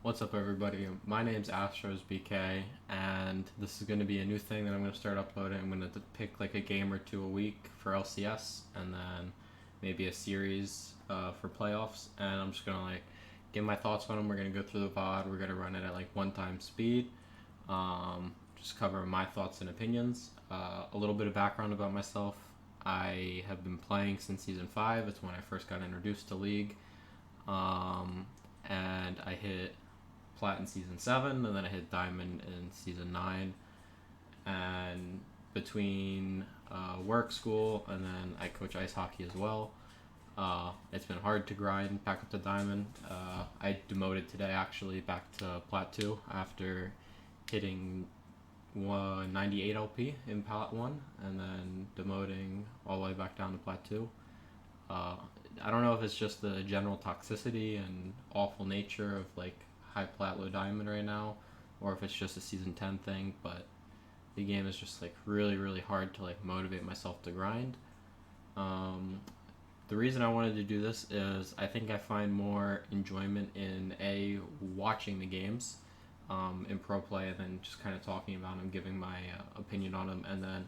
What's up, everybody? My name's Astros BK, and this is going to be a new thing that I'm going to start uploading. I'm going to pick like a game or two a week for LCS, and then maybe a series for playoffs. And I'm just going to give my thoughts on them. We're going to go through the VOD. We're going to run it at like 1 time speed. Just cover my thoughts and opinions. A little bit of background about myself. I have been playing since season 5. It's when I first got introduced to League. And I hit Plat in season 7, and then I hit Diamond in season 9. And between work, school, and then I coach ice hockey as well. It's been hard to grind back up to Diamond. I demoted today, actually, back to Plat 2 after hitting 98 LP in Plat 1, and then demoting all the way back down to Plat 2. I don't know if it's just the general toxicity and awful nature of high plat, low diamond right now, or if it's just a season 10 thing, but the game is just really, really hard to motivate myself to grind. The reason I wanted to do this is I think I find more enjoyment in watching the games in pro play, and then just kind of talking about them, giving my opinion on them, and then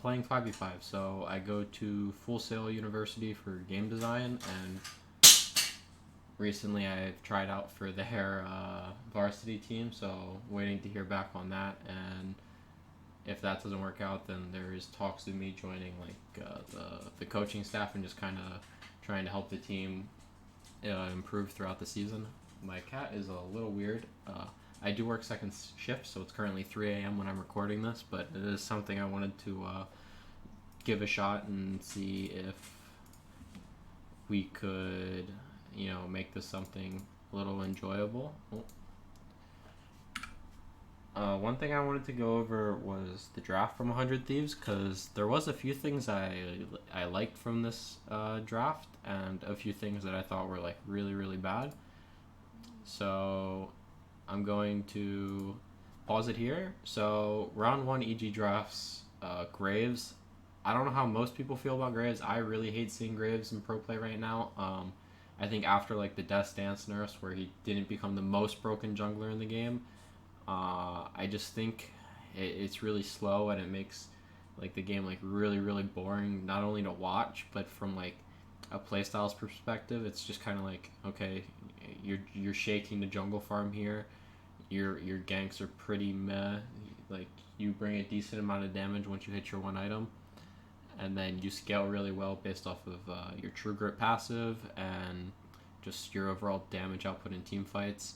playing 5v5. So I go to Full Sail University for game design, and recently I've tried out for their varsity team, so waiting to hear back on that. And if that doesn't work out, then there is talks of me joining the coaching staff and just kind of trying to help the team improve throughout the season. My cat is a little weird. I do work second shift, so it's currently 3 a.m. when I'm recording this, but it is something I wanted to give a shot and see if we could, make this something a little enjoyable. One thing I wanted to go over was the draft from 100 Thieves, because there was a few things I liked from this draft, and a few things that I thought were really, really bad. So I'm going to pause it here. So round 1 EG drafts, Graves. I don't know how most people feel about Graves. I really hate seeing Graves in pro play right now. I think after the Death Dance nurse, where he didn't become the most broken jungler in the game, I just think it's really slow, and it makes the game really, really boring, not only to watch, but from a playstyles perspective. It's just kind of okay, you're shaking the jungle farm here. Your ganks are pretty meh. You bring a decent amount of damage once you hit your one item, and then you scale really well based off of your True Grit passive and just your overall damage output in team fights.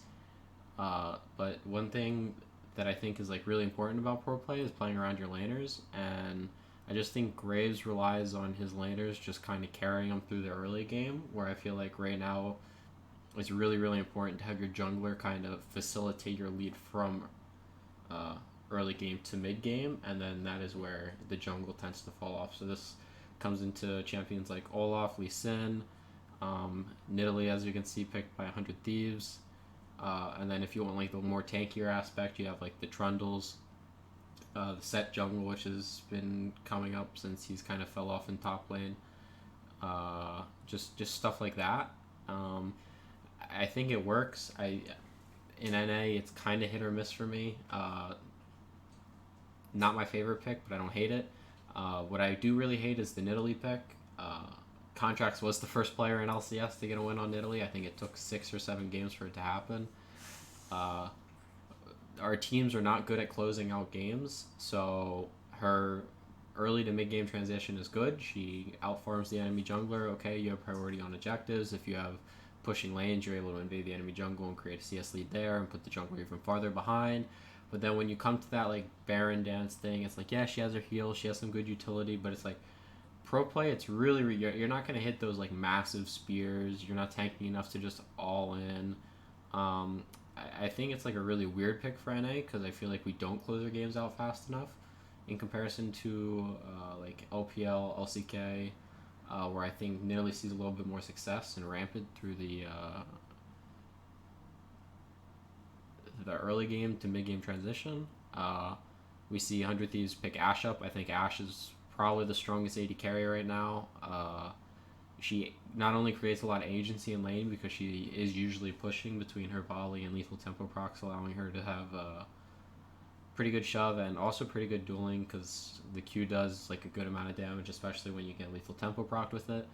But one thing that I think is really important about pro play is playing around your laners, and I just think Graves relies on his laners just kind of carrying them through the early game, where I feel right now it's really, really important to have your jungler kind of facilitate your lead from early game to mid game, and then that is where the jungle tends to fall off. So this comes into champions like Olaf, Lee Sin, Nidalee, as you can see, picked by 100 Thieves. And then if you want the more tankier aspect, you have the Trundles, the Set jungle, which has been coming up since he's kind of fell off in top lane. Just stuff like that. I think it works. In NA, it's kind of hit or miss for me. Not my favorite pick, but I don't hate it. What I do really hate is the Nidalee pick. Contracts was the first player in LCS to get a win on Nidalee. I think it took 6 or 7 games for it to happen. Our teams are not good at closing out games, so her early to mid game transition is good. She outfarms the enemy jungler. Okay, you have priority on objectives. If you have pushing lanes, you're able to invade the enemy jungle and create a CS lead there and put the jungler even farther behind. But then when you come to that Baron dance thing, it's yeah, she has her heal, she has some good utility, but it's pro play, it's really, you're not going to hit those massive spears. You're not tanking enough to just all in. I think it's a really weird pick for NA, because I feel we don't close our games out fast enough in comparison to LPL, LCK, where I think Nidalee sees a little bit more success and rampant through the early game to mid game transition. We see 100 Thieves pick Ashe up. I think Ashe is probably the strongest AD carry right now. she not only creates a lot of agency in lane because she is usually pushing between her volley and lethal tempo procs, allowing her to have a pretty good shove and also pretty good dueling because the Q does like a good amount of damage, especially when you get lethal tempo proc with it.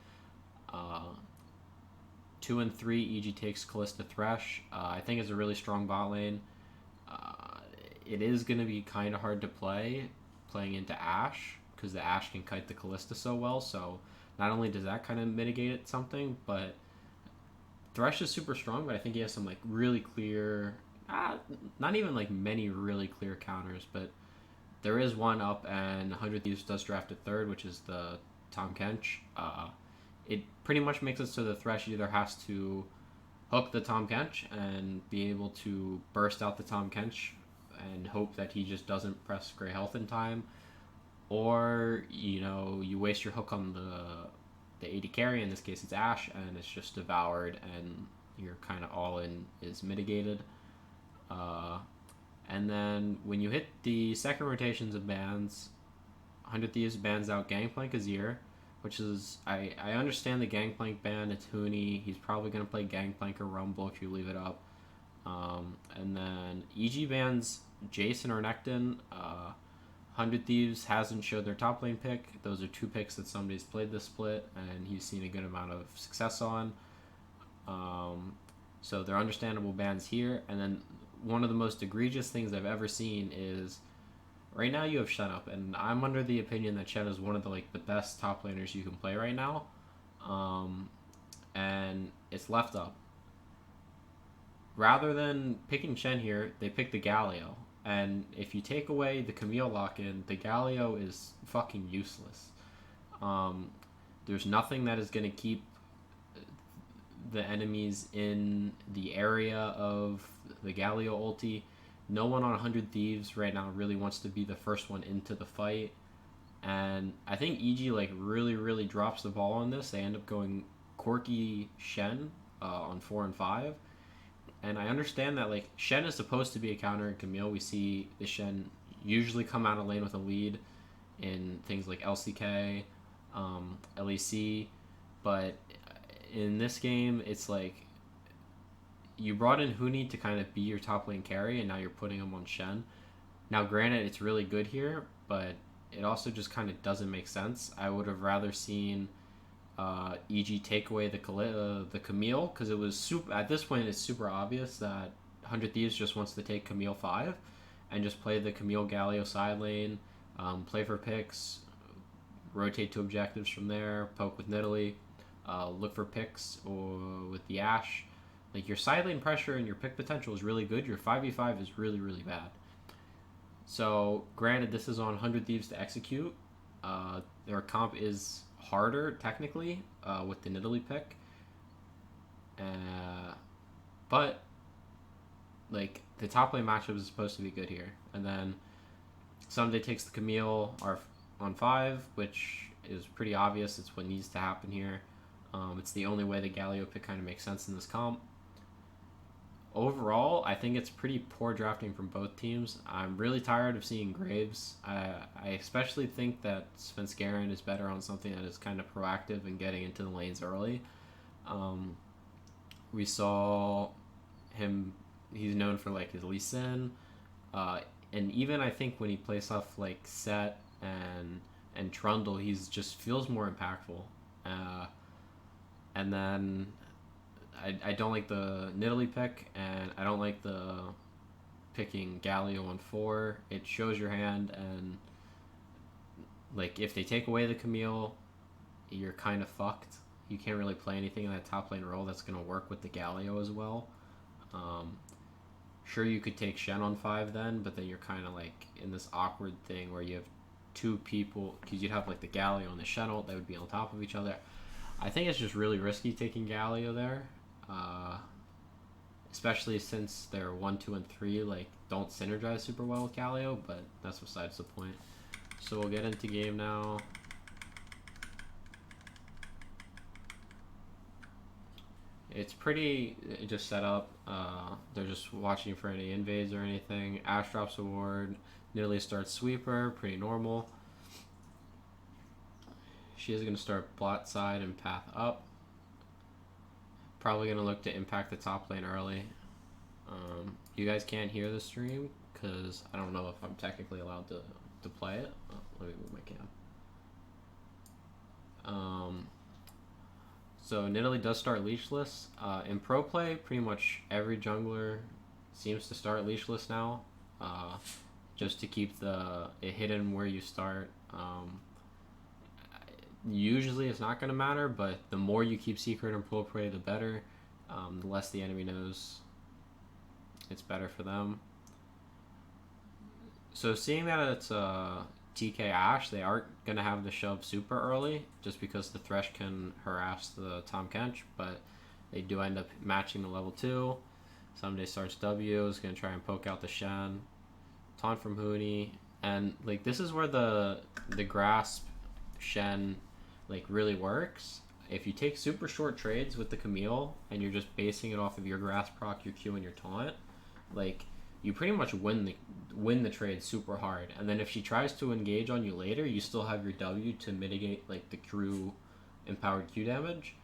2 and 3, EG takes Callista Thresh. I think it's a really strong bot lane. It is going to be kind of hard to playing into Ashe because the Ashe can kite the Callista so well. So not only does that kind of mitigate it something, but Thresh is super strong, but I think he has some like really clear, not even like many really clear counters, but there is one up, and 100 Thieves does draft a third, which is the Tahm Kench. It pretty much makes it so the Thresh either has to hook the Tahm Kench and be able to burst out the Tahm Kench and hope that he just doesn't press Grey Health in time, or you waste your hook on the AD carry. In this case, it's Ashe, and it's just devoured, and your kind of all in is mitigated. And then when you hit the second rotations of bans, 100 Thieves bans out Gangplank Azir, which is, I understand the Gangplank ban. It's Huni. He's probably going to play Gangplank or Rumble if you leave it up. And then EG bans Jason or Nectin. 100 Thieves hasn't showed their top lane pick. Those are two picks that somebody's played this split, and he's seen a good amount of success on. So they're understandable bans here. And then one of the most egregious things I've ever seen is right now you have Shen up, and I'm under the opinion that Shen is one of the best top laners you can play right now. And it's left up. Rather than picking Shen here, they pick the Galio. And if you take away the Camille lock-in, the Galio is fucking useless. There's nothing that is going to keep the enemies in the area of the Galio ulti. No one on 100 Thieves right now really wants to be the first one into the fight. And I think EG really drops the ball on this. They end up going Corki Shen on 4 and 5. And I understand that Shen is supposed to be a counter in Camille. We see the Shen usually come out of lane with a lead in things like LCK, LEC, but in this game it's you brought in Huni to kind of be your top lane carry, and now you're putting him on Shen. Now granted, it's really good here, but it also just kind of doesn't make sense. I would have rather seen EG take away the Camille, because it was at this point it's super obvious that 100 Thieves just wants to take Camille 5 and just play the Camille Galio side lane, play for picks, rotate to objectives from there, poke with Nidalee, look for picks or with the Ashe. Your side lane pressure and your pick potential is really good. Your 5v5 is really bad. So granted, this is on 100 Thieves to execute. Their comp is harder technically with the Nidalee pick, but the top lane matchup is supposed to be good here. And then Sunday takes the Camille on 5, which is pretty obvious. It's what needs to happen here. It's the only way the Galio pick kind of makes sense in this comp. Overall, I think it's pretty poor drafting from both teams. I'm really tired of seeing Graves. I especially think that Svenskeren is better on something that is kind of proactive and getting into the lanes early. We saw him, he's known for his Lee Sin, and even I think when he plays off Set and Trundle, he's just feels more impactful. And then I don't like the Nidalee pick, and I don't like the picking Galio on 4. It shows your hand, and if they take away the Camille, you're kind of fucked. You can't really play anything in that top lane role that's going to work with the Galio as well. Sure, you could take Shen on 5 then, but then you're kind of in this awkward thing where you have two people, because you'd have the Galio and the Shen ult that would be on top of each other. I think it's just really risky taking Galio there. Especially since they're 1, 2, and 3 don't synergize super well with Galio, but that's besides the point. So we'll get into game now. It's pretty just set up. They're just watching for any invades or anything. Ashe drops a ward. Nidalee starts sweeper, pretty normal. She is going to start bot side and path up. Probably gonna look to impact the top lane early. You guys can't hear the stream because I don't know if I'm technically allowed to play it. Oh, let me move my cam. So Nidalee does start leashless. In pro play, pretty much every jungler seems to start leashless now, just to keep it hidden where you start. Usually it's not going to matter, but the more you keep secret in pro play, the better. The less the enemy knows, it's better for them. So seeing that it's TK Ashe, they aren't going to have the shove super early, just because the Thresh can harass the Tahm Kench, but they do end up matching the level 2. Someday starts W, is going to try and poke out the Shen. Taunt from Huni, and like this is where the grasp Shen like really works. If you take super short trades with the Camille and you're just basing it off of your grasp proc, your Q, and your taunt, like you pretty much win the trade super hard. And then if she tries to engage on you later, you still have your W to mitigate like the crew empowered Q damage.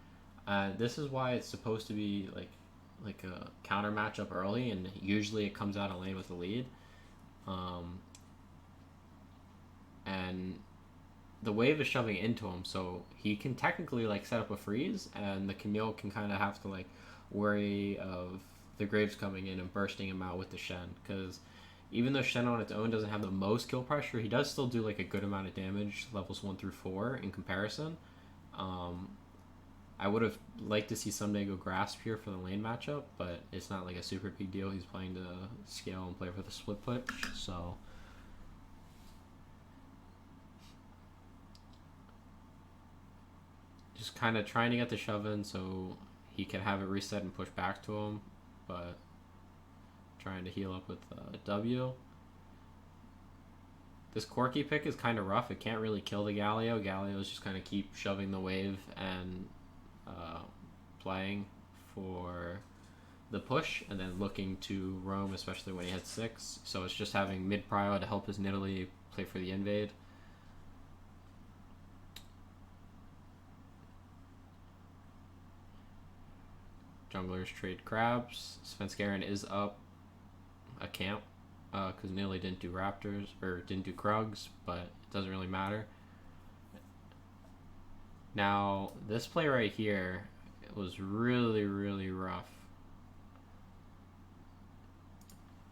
This is why it's supposed to be like a counter matchup early, and usually it comes out of lane with a lead. And the wave is shoving into him, so he can technically like set up a freeze, and the Camille can kind of have to like worry of the Graves coming in and bursting him out with the Shen, because even though Shen on its own doesn't have the most kill pressure, he does still do like a good amount of damage levels 1 through 4 in comparison. I would have liked to see Someday go grasp here for the lane matchup, but it's not like a super big deal. He's playing to scale and play for the split push, so just kind of trying to get the shove in so he can have it reset and push back to him, but trying to heal up with W. This Corki pick is kind of rough. It can't really kill the Galio. Galio's just kind of keep shoving the wave and playing for the push, and then looking to roam, especially when he hits 6. So it's just having mid prio to help his Nidalee play for the invade. Junglers trade crabs. Svenskeren is up a camp because Nidalee didn't do Raptors or didn't do Krugs, but it doesn't really matter. Now this play right here, it was really, really rough.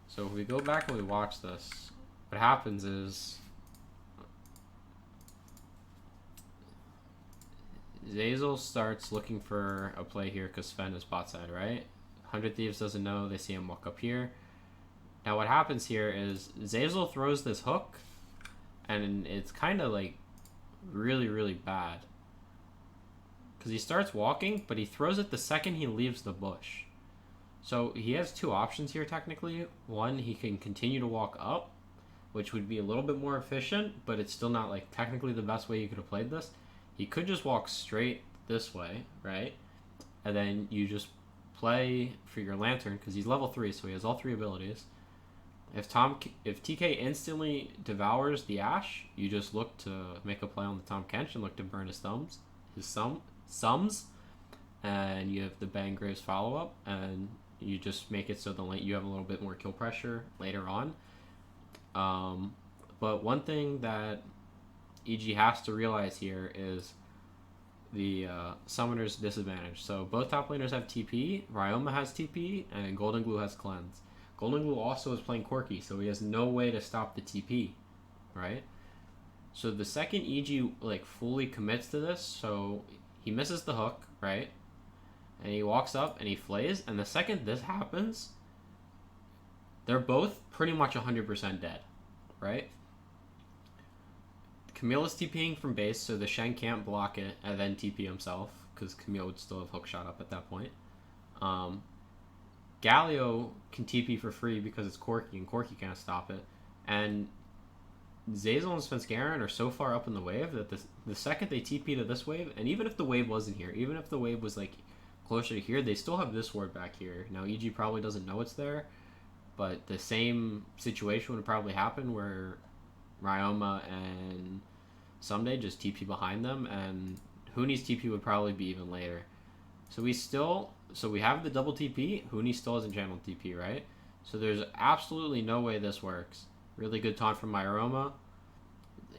So if we go back and we watch this, what happens is Zeyzal starts looking for a play here because Sven is bot side, right? 100 Thieves doesn't know, they see him walk up here. Now what happens here is Zeyzal throws this hook, and it's kind of like really, really bad. Because he starts walking, but he throws it the second he leaves the bush. So he has two options here technically. One, he can continue to walk up, which would be a little bit more efficient, but it's still not like technically the best way you could have played this. He could just walk straight this way, right? And then you just play for your Lantern, because he's level 3, so he has all 3 abilities. If TK instantly devours the Ashe, you just look to make a play on the Tahm Kench and look to burn his sums, and you have the Bang Graves follow-up, and you just make it so you have a little bit more kill pressure later on. But one thing that EG has to realize here is the summoner's disadvantage. So both top laners have TP, Ryoma has TP, and Golden Glue has Cleanse. Golden Glue also is playing Corki, so he has no way to stop the TP, right? So the second EG like fully commits to this, so he misses the hook, right? And he walks up and he flays, and the second this happens, they're both pretty much 100% dead, right? Camille is TPing from base, so the Shen can't block it and then TP himself, because Camille would still have hook shot up at that point. Galio can TP for free because it's Corki, and Corki can't stop it. And Zeyzal and Svenskeren are so far up in the wave that the second they TP to this wave, and even if the wave wasn't here, even if the wave was like closer to here, they still have this ward back here. Now EG probably doesn't know it's there, but the same situation would probably happen where Ryoma and Someday just TP behind them, and Huni's TP would probably be even later. So we still So we have the double TP. Huni still hasn't channeled TP, right? So there's absolutely no way this works. Really good taunt from my Aroma.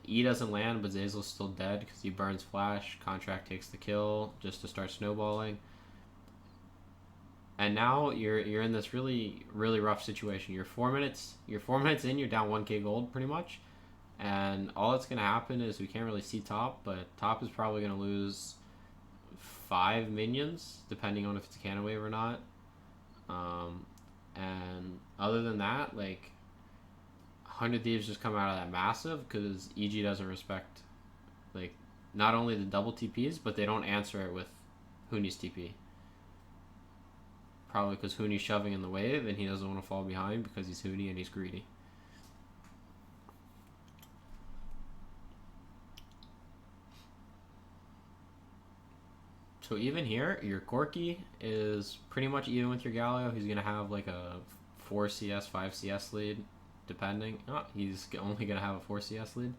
E doesn't land, but Zazel's still dead because he burns Flash. Contract takes the kill just to start snowballing. And now you're in this really rough situation. You're 4 minutes in. You're down 1k gold pretty much, and all that's gonna happen is we can't really see top, but top is probably gonna lose 5 minions depending on if it's a cannon wave or not. And other than that, like 100 Thieves just come out of that massive because EG doesn't respect like not only the double TPs, but they don't answer it with Huni's TP. Probably because Huni's shoving in the wave and he doesn't want to fall behind because he's Huni and he's greedy. So even here, your Corki is pretty much even with your Galio. He's going to have like a 4 CS, 5 CS lead, depending. Oh, he's only going to have a 4 CS lead.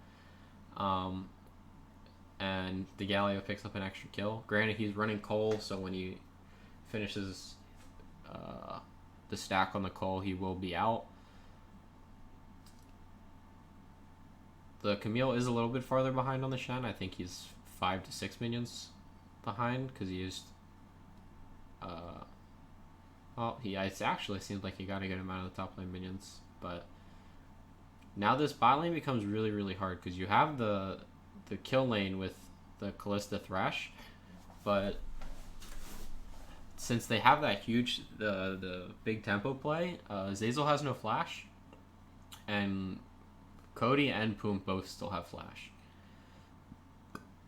And the Galio picks up an extra kill. Granted, he's running Cole, so when he finishes the stack on the Cole, he will be out. The Camille is a little bit farther behind on the Shen. I think he's 5 to 6 minions behind because he used it actually seems like he got a good amount of the top lane minions, but now this bot lane becomes really hard because you have the kill lane with the Callista Thresh, but since they have that huge the big tempo play, Zazel has no flash, and Cody and Poom both still have flash.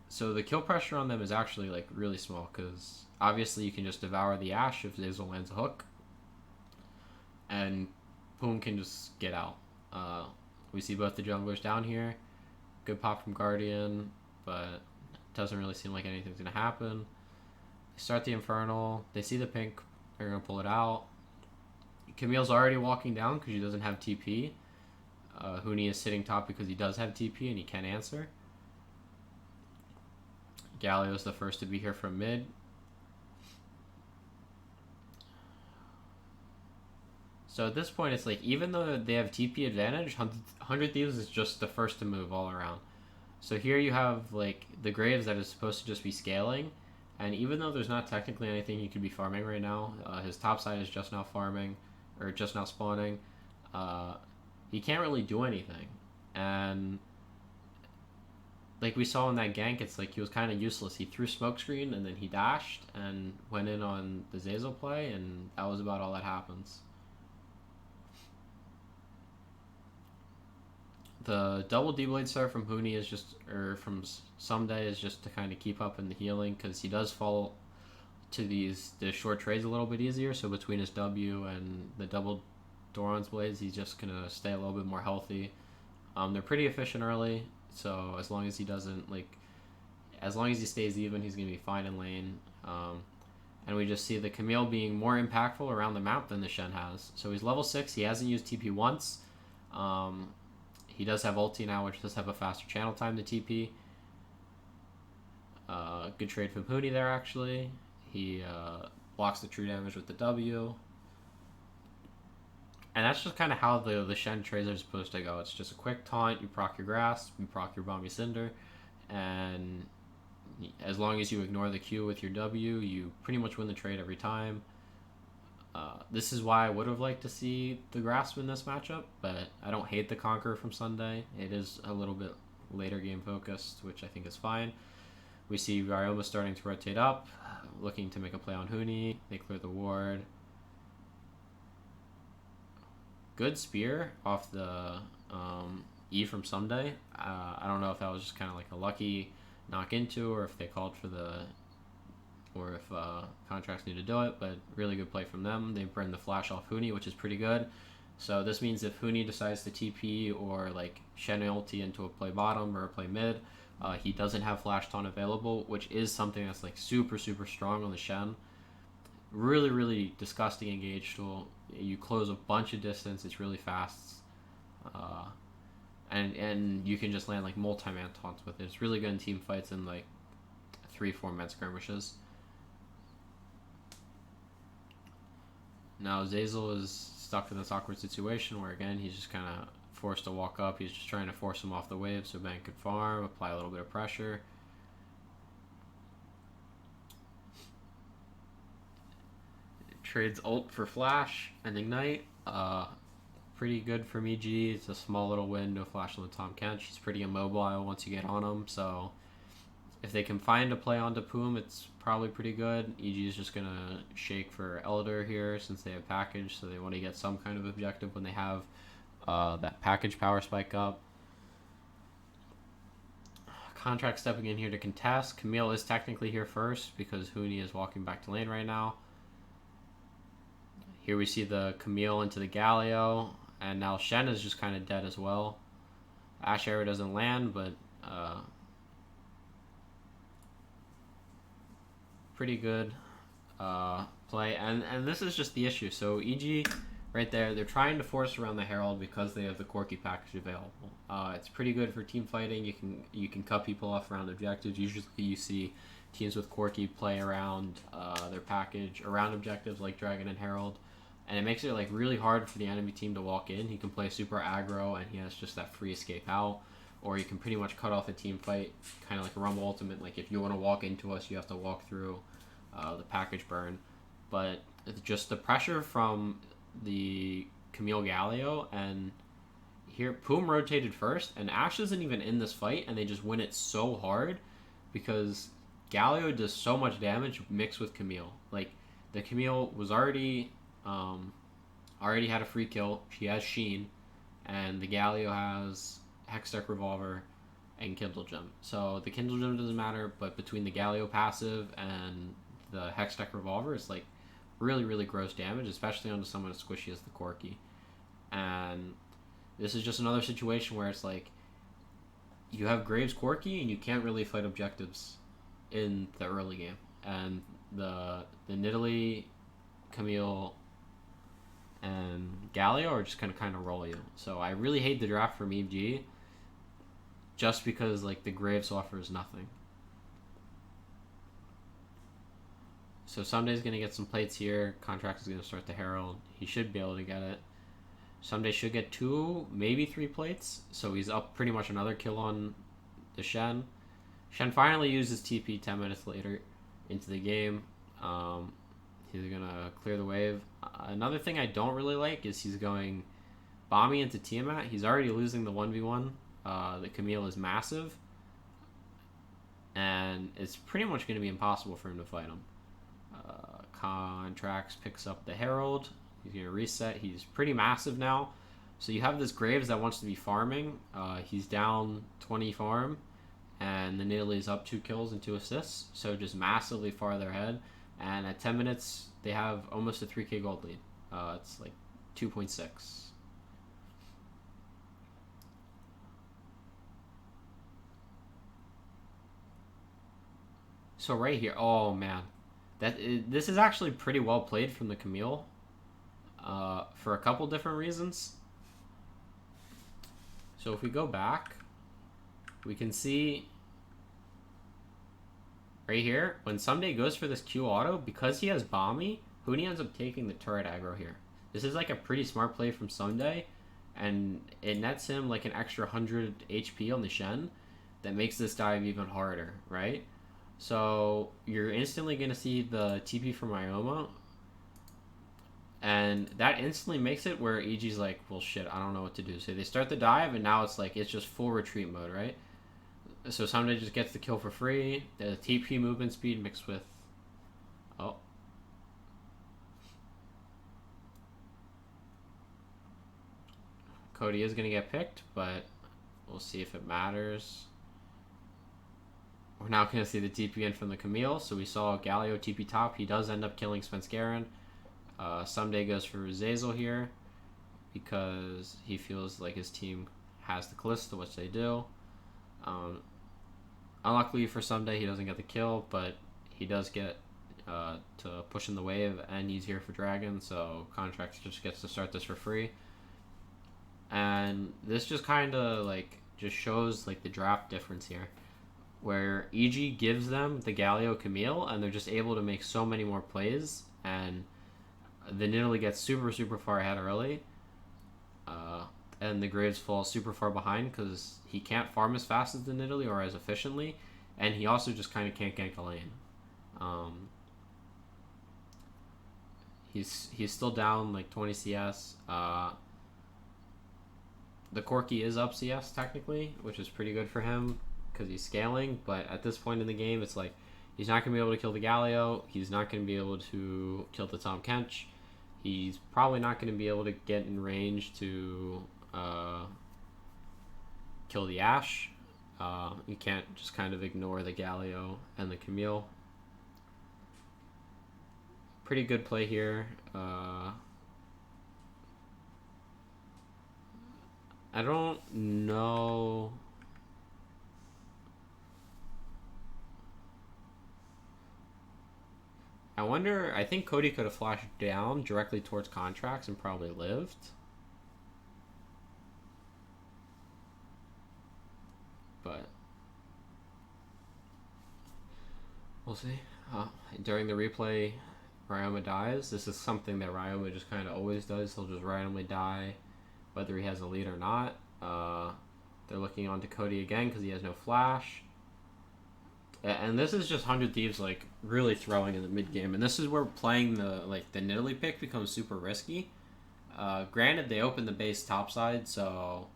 So the kill pressure on them is actually like really small because obviously you can just devour the Ashe if Zazel lands a hook, and Poom can just get out. We see both the junglers down here. Good pop from Guardian, but it doesn't really seem like anything's gonna happen. They start the Infernal. They see the pink. They're gonna pull it out. Camille's already walking down because she doesn't have TP. Huni is sitting top because he does have TP and he can't answer. Galio's the first to be here from mid. So at this point, it's like, even though they have TP advantage, 100 Thieves is just the first to move all around. So here you have, like, the Graves that is supposed to just be scaling, and even though there's not technically anything he could be farming right now, his top side is just now farming, or just now spawning, he can't really do anything. And like we saw in that gank, it's like he was kind of useless. He threw smokescreen and then he dashed and went in on the Zazel play, and that was about all that happens. The double D-Blade start from Huni is just, or from Someday, is just to kind of keep up in the healing because he does fall to the short trades a little bit easier. So between his W and the double Doran's blades, he's just gonna stay a little bit more healthy. They're pretty efficient early, so as long as he doesn't as long as he stays even, he's gonna be fine in lane. And we just see the Camille being more impactful around the map than the Shen has. So he's level 6. He hasn't used TP once. He does have ulti now, which does have a faster channel time to TP. Good trade from Huni there, actually. He blocks the true damage with the W. And that's just kind of how the Shen trades are supposed to go. It's just a quick taunt, you proc your Grasp, you proc your Bomby Cinder, and as long as you ignore the Q with your W, you pretty much win the trade every time. This is why I would have liked to see the Grasp in this matchup, but I don't hate the Conqueror from Sunday. It is a little bit later game focused, which I think is fine. We see Ryoma starting to rotate up, looking to make a play on Huni. They clear the ward. Good spear off the E from Sunday. I don't know if that was just kind of like a lucky knock into, or if they called for or if contracts need to do it, but really good play from them. They burn the flash off Huni, which is pretty good. So this means if Huni decides to TP or like Shen ulti into a play bottom or a play mid, he doesn't have flash taunt available, which is something that's like super strong on the Shen. Really disgusting engage tool. You close a bunch of distance. It's really fast, and you can just land like multi-man taunts with it. It's really good in team fights and like 3-4 man skirmishes. Now Zazel is stuck in this awkward situation where again he's just kind of forced to walk up. He's just trying to force him off the wave so Ben could farm, apply a little bit of pressure. Trades ult for flash and ignite. Pretty good from EG. It's a small little win, no flash on the Tom Kench. He's pretty immobile once you get on him, so if they can find a play onto Poom, it's probably pretty good. EG is just going to shake for Elder here since they have package, so they want to get some kind of objective when they have that package power spike up. Contract stepping in here to contest. Camille is technically here first because Huni is walking back to lane right now. Here we see the Camille into the Galio, and now Shen is just kind of dead as well. Ash Arrow doesn't land, but pretty good play. And this is just the issue. So EG right there, they're trying to force around the Herald because they have the Corki package available. It's pretty good for team fighting. You can cut people off around objectives. Usually you see teams with Corki play around their package around objectives like Dragon and Herald. And it makes it like really hard for the enemy team to walk in. He can play super aggro and he has just that free escape out. Or you can pretty much cut off a team fight, kind of like a Rumble Ultimate. Like if you want to walk into us, you have to walk through the package burn. But it's just the pressure from the Camille Galio, and here Poom rotated first, and Ash isn't even in this fight, and they just win it so hard because Galio does so much damage mixed with Camille. Like the Camille was already had a free kill. She has Sheen, and the Galio has Hextech Revolver and Kindle Gem. So the Kindle Gem doesn't matter, but between the Galio passive and the Hextech Revolver, it's like really, really gross damage, especially onto someone as squishy as the Corki. And this is just another situation where it's like you have Graves Corki and you can't really fight objectives in the early game. And the Nidalee, Camille, and Galio are just kind of roll you. So I really hate the draft from EG just because like the Graves offers nothing. So Sunday's going to get some plates here. Contract is going to start the Herald. He should be able to get it. Sunday should get 2, maybe 3 plates. So he's up pretty much another kill on the Shen. Shen finally uses TP 10 minutes later into the game. He's going to clear the wave. Another thing I don't really like is he's going Bomby into Tiamat. He's already losing the 1v1. The Camille is massive. And it's pretty much going to be impossible for him to fight him. Contracts picks up the Herald. He's going to reset. He's pretty massive now. So you have this Graves that wants to be farming. He's down 20 farm. And the Nidalee is up 2 kills and 2 assists. So just massively farther ahead. And at 10 minutes, they have almost a 3k gold lead. It's like 2.6. So right here, oh man. This is actually pretty well played from the Camille for a couple different reasons. So if we go back, we can see right here, when Someday goes for this Q auto, because he has Bomby, Huni ends up taking the turret aggro here. This is like a pretty smart play from Someday, and it nets him like an extra 100 HP on the Shen that makes this dive even harder, right? So you're instantly going to see the TP from Ioma, and that instantly makes it where EG's like, well shit, I don't know what to do. So they start the dive, and now it's like, it's just full retreat mode, right? So Someday just gets the kill for free. The TP movement speed mixed with... Oh. Cody is going to get picked, but we'll see if it matters. We're now going to see the TP in from the Camille. So we saw Galio TP top. He does end up killing Svenskeren. Someday goes for Zazel here because he feels like his team has the Callista, which they do. Unluckily for Someday, he doesn't get the kill, but he does get to push in the wave, and he's here for Dragon, so Contracts just gets to start this for free. And this just kind of like just shows like the draft difference here, where EG gives them the Galio Camille, and they're just able to make so many more plays. And The Nidalee gets super, super far ahead early, uh, and the Graves fall super far behind because he can't farm as fast as the Nidalee or as efficiently, and he also just kind of can't gank a lane. Um, he's still down like 20 CS. The Corki is up CS technically, which is pretty good for him because he's scaling. But at this point in the game, it's like he's not gonna be able to kill the Galio. He's not gonna be able to kill the Tahm Kench. He's probably not gonna be able to get in range to kill the Ashe. You can't just kind of ignore the Galio and the Camille. Pretty good play here. I don't know. I wonder. I think Cody could have flashed down directly towards contracts and probably lived. But we'll see. During the replay, Ryoma dies. This is something that Ryoma just kind of always does. He'll just randomly die, whether he has a lead or not. They're looking on to Cody again because he has no flash. And this is just 100 Thieves like really throwing in the mid game, and this is where playing the Nidalee pick becomes super risky. Granted, they open the base topside, so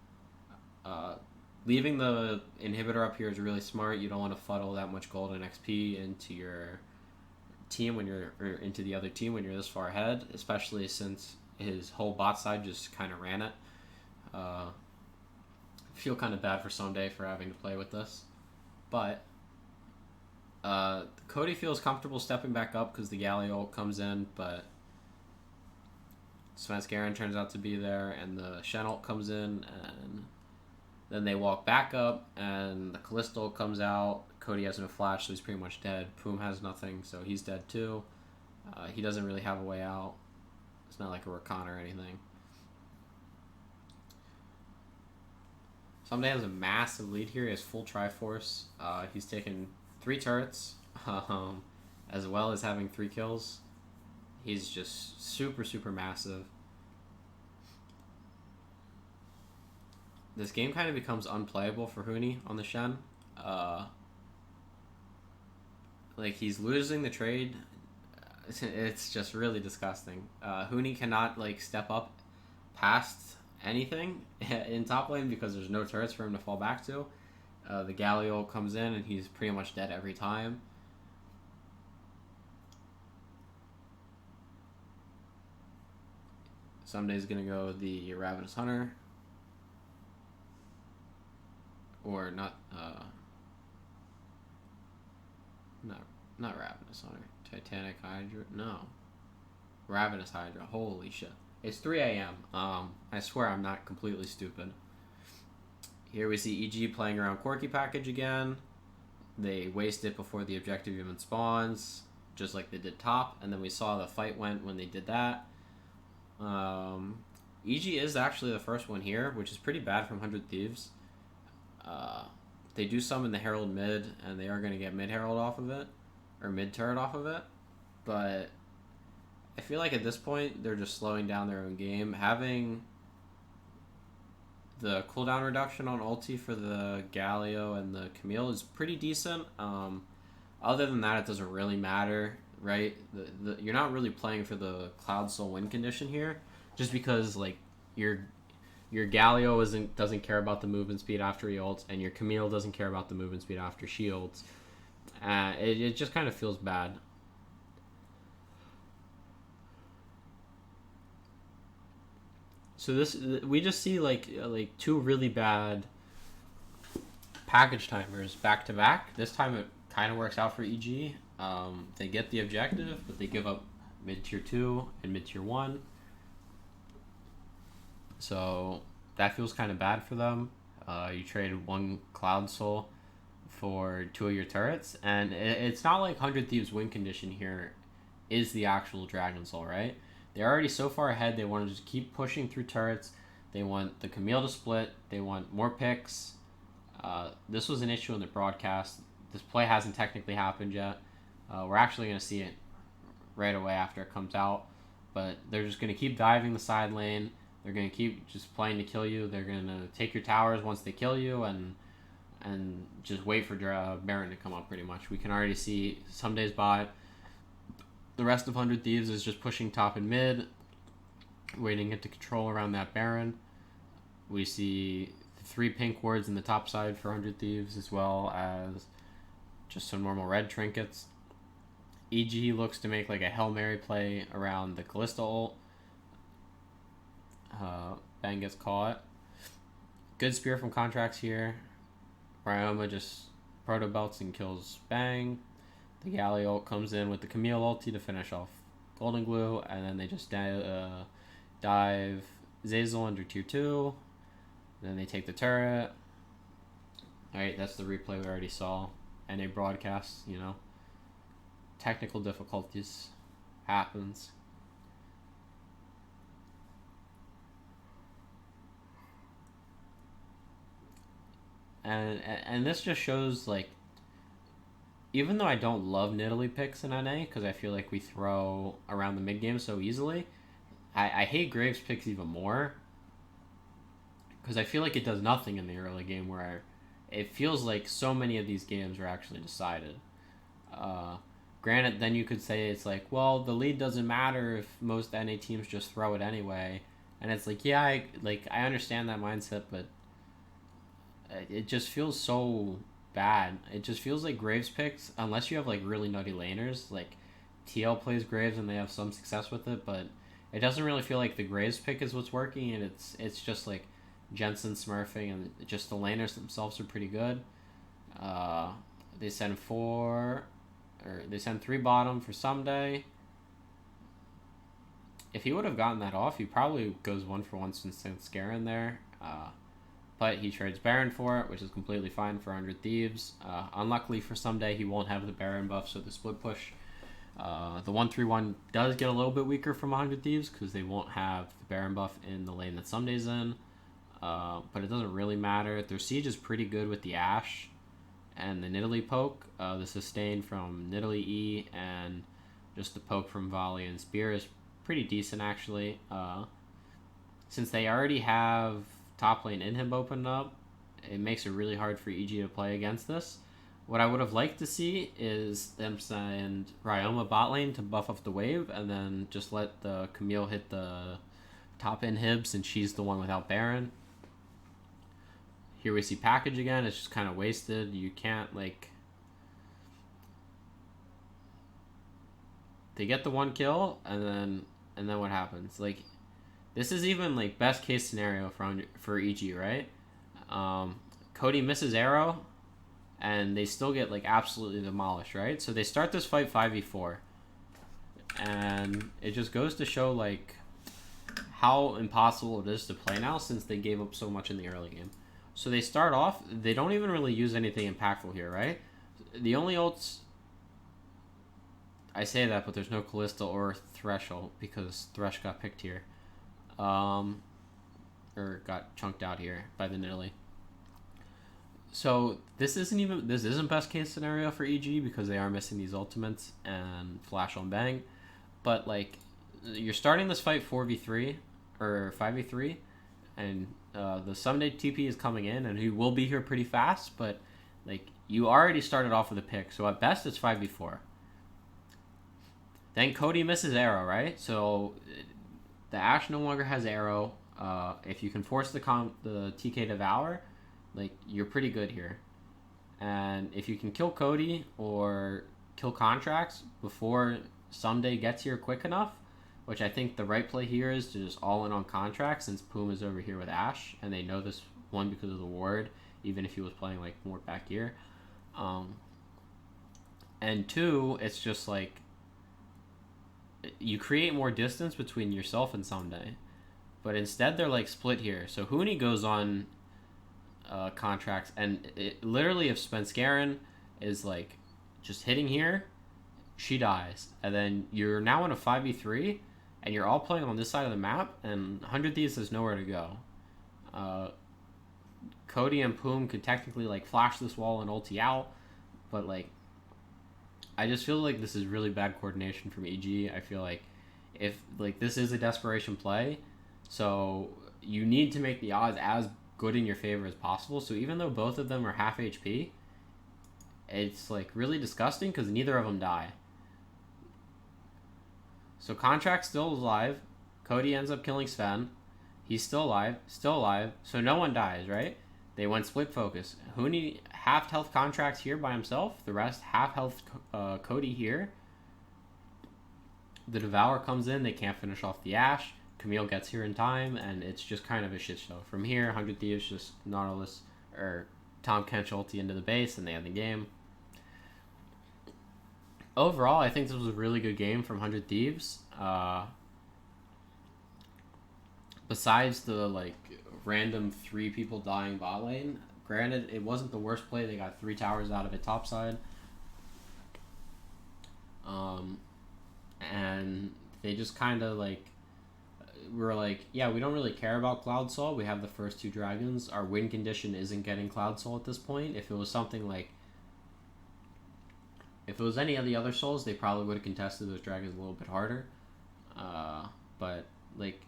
leaving the inhibitor up here is really smart. You don't want to fuddle that much gold and XP into your team when you're or into the other team when you're this far ahead, especially since his whole bot side just kind of ran it. I feel kind of bad for Sunday for having to play with this, but Cody feels comfortable stepping back up because the Galio comes in, but Svenskeren turns out to be there, and the Shen comes in, and then they walk back up, and the Callisto comes out. Cody has no flash, so he's pretty much dead. Poom has nothing, so he's dead too. He doesn't really have a way out. It's not like a Rakan or anything. Someday has a massive lead here. He has full Triforce. He's taken 3 turrets, as well as having 3 kills. He's just super, super massive. This game kind of becomes unplayable for Huni on the Shen. Like, he's losing the trade. It's just really disgusting. Huni cannot, like, step up past anything in top lane because there's no turrets for him to fall back to. The Galio comes in and he's pretty much dead every time. Someday's gonna go the Ravenous Hunter. Or not Ravenous Hunter. Titanic Hydra? No. Ravenous Hydra. Holy shit. It's 3 a.m. I swear I'm not completely stupid. Here we see EG playing around Corki package again. They waste it before the objective even spawns, just like they did top, and then we saw the fight went when they did that. EG is actually the first one here, which is pretty bad from 100 Thieves. They do summon the Herald mid, and they are going to get mid Herald off of it, or mid turret off of it, but I feel like at this point they're just slowing down their own game. Having the cooldown reduction on ulti for the Galio and the Camille is pretty decent. Other than that, it doesn't really matter, right? You're not really playing for the Cloud Soul win condition here, just because like your Galio doesn't care about the movement speed after he ults, and your Camille doesn't care about the movement speed after she ults. It just kind of feels bad. So we just see like 2 really bad package timers back to back. This time it kind of works out for EG. They get the objective, but they give up mid tier 2 and mid tier 1. So that feels kind of bad for them. You traded 1 Cloud Soul for 2 of your turrets, and it's not like 100 Thieves win condition here is the actual Dragon Soul, right? They're already so far ahead, they want to just keep pushing through turrets. They want the Camille to split. They want more picks. This was an issue in the broadcast. This play hasn't technically happened yet. We're actually going to see it right away after it comes out. but they're just going to keep diving the side lane. They're going to keep just playing to kill you. They're going to take your towers once they kill you, and just wait for Baron to come up, pretty much. We can already see some days by. The rest of 100 Thieves is just pushing top and mid, waiting into control around that Baron. We see 3 pink wards in the top side for 100 Thieves, as well as just some normal red trinkets. EG looks to make like a Hail Mary play around the Kalista ult. Bang gets caught. Good spear from Contracts here. Ryoma just proto belts and kills Bang. The Galley ult comes in with the Camille ulti to finish off Golden Glue, and then they just dive Zazel under tier 2. Then they take the turret. Alright, that's the replay we already saw. And a broadcast, you know. Technical difficulties happens. And this just shows, like, even though I don't love Nidalee picks in NA, because I feel like we throw around the mid game so easily, I hate Graves picks even more, because I feel like it does nothing in the early game, where it feels like so many of these games are actually decided. Granted, then you could say it's like, well, the lead doesn't matter if most NA teams just throw it anyway. And it's like, yeah, I understand that mindset, but it just feels so bad. It just feels like Graves picks, unless you have like really nutty laners, like TL plays Graves and they have some success with it, but it doesn't really feel like the Graves pick is what's working, and it's just like Jensen smurfing, and just the laners themselves are pretty good. They send 3 bottom for Someday. If he would have gotten that off, he probably goes 1 for 1 since Scarin there. But he trades Baron for it, which is completely fine for 100 Thieves. Unluckily for Someday, he won't have the Baron buff, so the split push. The 1-3-1 does get a little bit weaker from 100 Thieves, because they won't have the Baron buff in the lane that Someday's in. But it doesn't really matter. Their siege is pretty good with the Ashe and the Nidalee poke. The sustain from Nidalee E and just the poke from Volley and Spear is pretty decent, actually. Since they already have top lane inhib opened up, it makes it really hard for EG to play against this. What I would have liked to see is them send Ryoma bot lane to buff up the wave, and then just let the Camille hit the top inhibs, and she's the one without Baron. Here we see package again. It's just kind of wasted. You can't, like... They get the 1 kill, and then what happens? Like, this is even, like, best case scenario for EG, right? Cody misses arrow, and they still get, like, absolutely demolished, right? So they start this fight 5v4. And it just goes to show, like, how impossible it is to play now, since they gave up so much in the early game. So they start off, they don't even really use anything impactful here, right? The only ults... I say that, but there's no Kalista or Threshold, because Thresh got picked here. Or got chunked out here by the Nidalee. So this isn't best case scenario for EG, because they are missing these ultimates and flash on Bang. But, like, you're starting this fight 4v3 or 5v3, and the Someday TP is coming in, and he will be here pretty fast, but, like, you already started off with a pick, so at best it's 5v4. Then Cody misses arrow, right? So the Ashe no longer has arrow. If you can force the TK Devour, like, you're pretty good here. And if you can kill Cody or kill Contracts before Someday gets here quick enough, which I think the right play here is to just all in on Contracts, since Poom is over here with Ashe, and they know this, one, because of the ward, even if he was playing, like, more back here. And 2, it's just, like, you create more distance between yourself and Someday. But instead, they're, like, split here. So Huni goes on Contracts, and it, literally, if Spenskarin is, like, just hitting here, she dies. And then you're now in a 5v3, and you're all playing on this side of the map, and 100 Thieves has nowhere to go. Cody and Poom could technically, like, flash this wall and ulti out, but, like, I just feel like this is really bad coordination from EG. I feel like if like this is a desperation play, so you need to make the odds as good in your favor as possible. So even though both of them are half HP, it's like really disgusting because neither of them die. So Contract's still alive. Cody ends up killing Sven. He's still alive, still alive. So no one dies, right? They went split focus. Huni half health Contracts here by himself. The rest half health Cody here. The Devour comes in. They can't finish off the Ash. Camille gets here in time, and it's just kind of a shit show. From here, 100 Thieves just Nautilus or Tom Kench ulti into the base, and they end the game. Overall, I think this was a really good game from 100 Thieves. Besides the like random 3 people dying bot lane, granted it wasn't the worst play. They got 3 towers out of it topside. And they just kind of like were like, yeah, we don't really care about Cloud Soul. We have the first 2 dragons. Our win condition isn't getting Cloud Soul at this point. If it was something like, if it was any of the other souls, they probably would have contested those dragons a little bit harder. But like,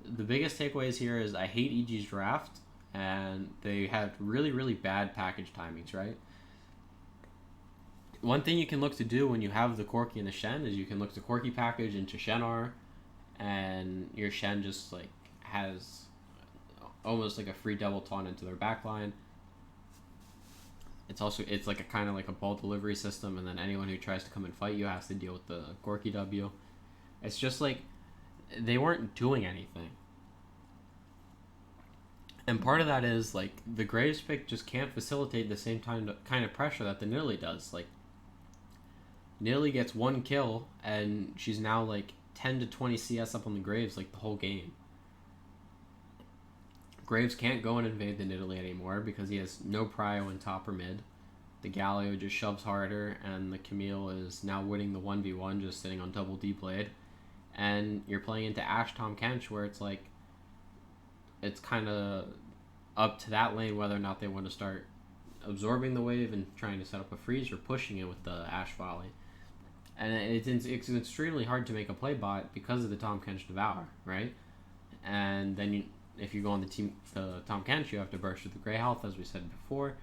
the biggest takeaways here is I hate EG's draft, and they had really, really bad package timings, right? One thing you can look to do when you have the Corki and the Shen is you can look to Corki package into Shenar, and your Shen just like has almost like a free double taunt into their backline. It's like a kind of like a ball delivery system, and then anyone who tries to come and fight you has to deal with the Corki W. It's just like they weren't doing anything. And part of that is like the Graves pick just can't facilitate the same kind of pressure that the Nidalee does. Like Nidalee gets 1 kill and she's now like 10 to 20 CS up on the Graves like the whole game. Graves can't go and invade the Nidalee anymore because he has no prio in top or mid. The Galio just shoves harder, and the Camille is now winning the 1v1 just sitting on double D-Blade. And you're playing into Ashe Tom Kench where it's like, it's kind of up to that lane whether or not they want to start absorbing the wave and trying to set up a freeze or pushing it with the Ashe volley. And it's extremely hard to make a play bot because of the Tom Kench Devour, right? And then if you go on the Tom Kench, you have to burst with the Grey Health, as we said before.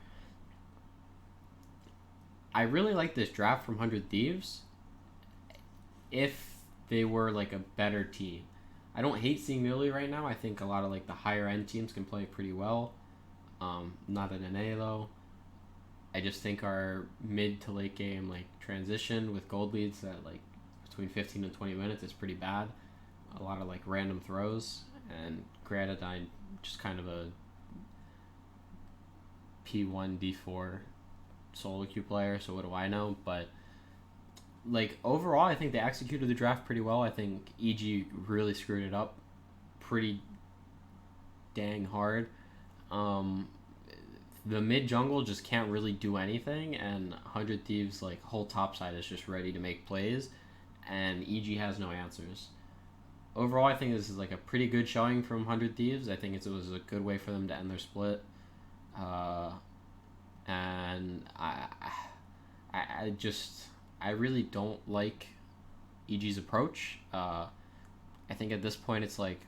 I really like this draft from 100 Thieves if they were like a better team. I don't hate seeing Nidalee right now. I think a lot of like the higher end teams can play pretty well. Not an NA though. I just think our mid to late game like transition with gold leads at like between 15 and 20 minutes is pretty bad. A lot of like random throws, and granted I'm just kind of a P1 D4 solo queue player, so what do I know? But like overall I think they executed the draft pretty well. I think EG really screwed it up pretty dang hard. The mid jungle just can't really do anything, and 100 Thieves like whole top side is just ready to make plays, and EG has no answers. Overall I think this is like a pretty good showing from 100 Thieves. I think it was a good way for them to end their split. And I really don't like EG's approach. I think at this point it's like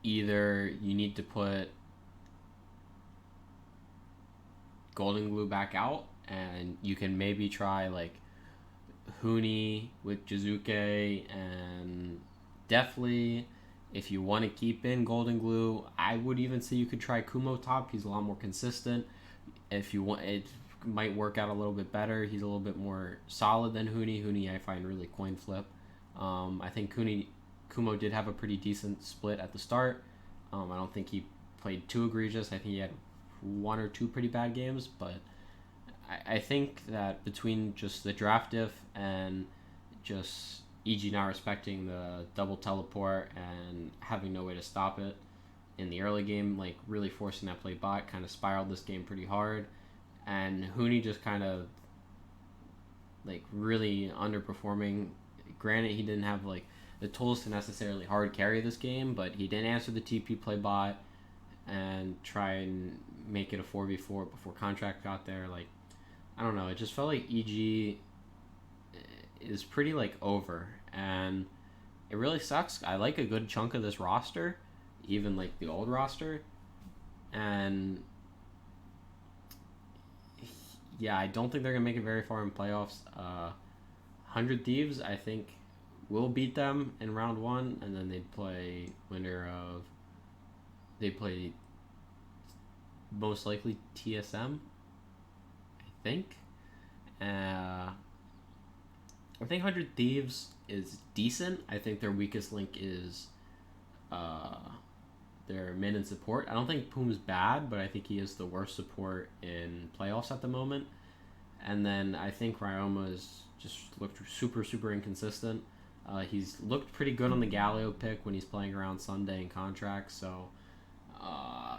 either you need to put Golden Glue back out and you can maybe try like Huni with Jizuke, and definitely if you want to keep in Golden Glue, I would even say you could try Kumo top. He's a lot more consistent. If you want, it might work out a little bit better. He's a little bit more solid than Huni. Huni I find really coin flip. I think Kumo did have a pretty decent split at the start. I don't think he played too egregious. I think he had 1 or 2 pretty bad games, but I think that between just the draft diff and just EG not respecting the double teleport and having no way to stop it in the early game, like really forcing that play bot, kind of spiraled this game pretty hard. And Huni just kind of like really underperforming. Granted, he didn't have like the tools to necessarily hard carry this game, but he didn't answer the TP play bot and try and make it a 4v4 before Contract got there. Like, I don't know, it just felt like EG is pretty like over, and it really sucks. I like a good chunk of this roster, even like the old roster, and yeah, I don't think they're gonna make it very far in playoffs. 100 Thieves, I think, will beat them in round one, and then they'd play winner of. They play most likely TSM, I think. Uh, I think 100 Thieves is decent. I think their weakest link is uh, their mid and support. I don't think Poom's bad, but I think he is the worst support in playoffs at the moment. And then I think Ryoma's just looked super, super inconsistent. He's looked pretty good on the Galio pick when he's playing around Sunday in contracts. So uh,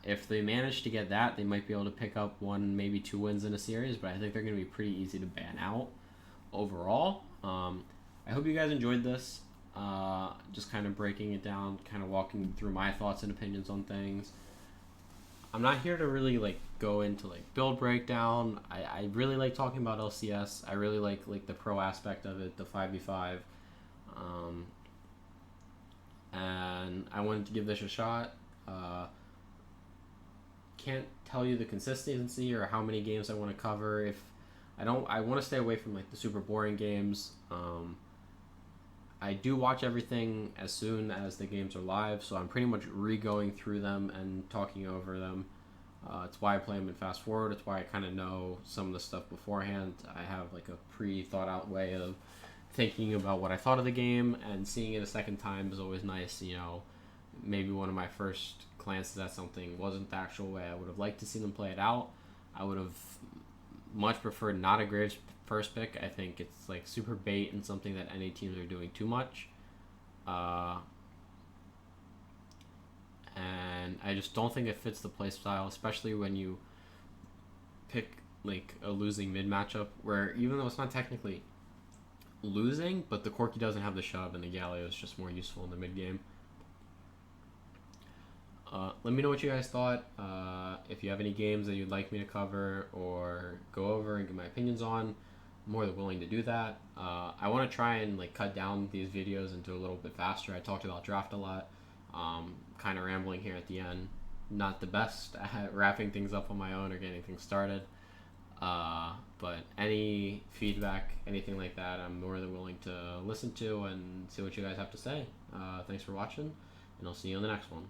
if they manage to get that, they might be able to pick up one, maybe two wins in a series. But I think they're going to be pretty easy to ban out overall. I hope you guys enjoyed this. Just kind of breaking it down, kind of walking through my thoughts and opinions on things. I'm not here to really like go into like build breakdown. I really like talking about LCS. I really like the pro aspect of it, the 5v5. And I wanted to give this a shot. Can't tell you the consistency or how many games I want to cover. If I want to stay away from like the super boring games. I do watch everything as soon as the games are live, so I'm pretty much re-going through them and talking over them. It's why I play them in fast forward. It's why I kind of know some of the stuff beforehand. I have like a pre-thought out way of thinking about what I thought of the game, and seeing it a second time is always nice. You know, maybe one of my first glances at something wasn't the actual way I would have liked to see them play it out. I would have much preferred not a Graves first pick. I think it's like super bait and something that any teams are doing too much. And I just don't think it fits the play style, especially when you pick like a losing mid matchup where even though it's not technically losing, but the Corki doesn't have the shove and the Galio is just more useful in the mid game. Let me know what you guys thought. If you have any games that you'd like me to cover or go over and give my opinions on, I'm more than willing to do that. I want to try and like cut down these videos and do a little bit faster. I talked about draft a lot. Kind of rambling here at the end. Not the best at wrapping things up on my own or getting things started. But any feedback, anything like that, I'm more than willing to listen to and see what you guys have to say. Thanks for watching, and I'll see you in the next one.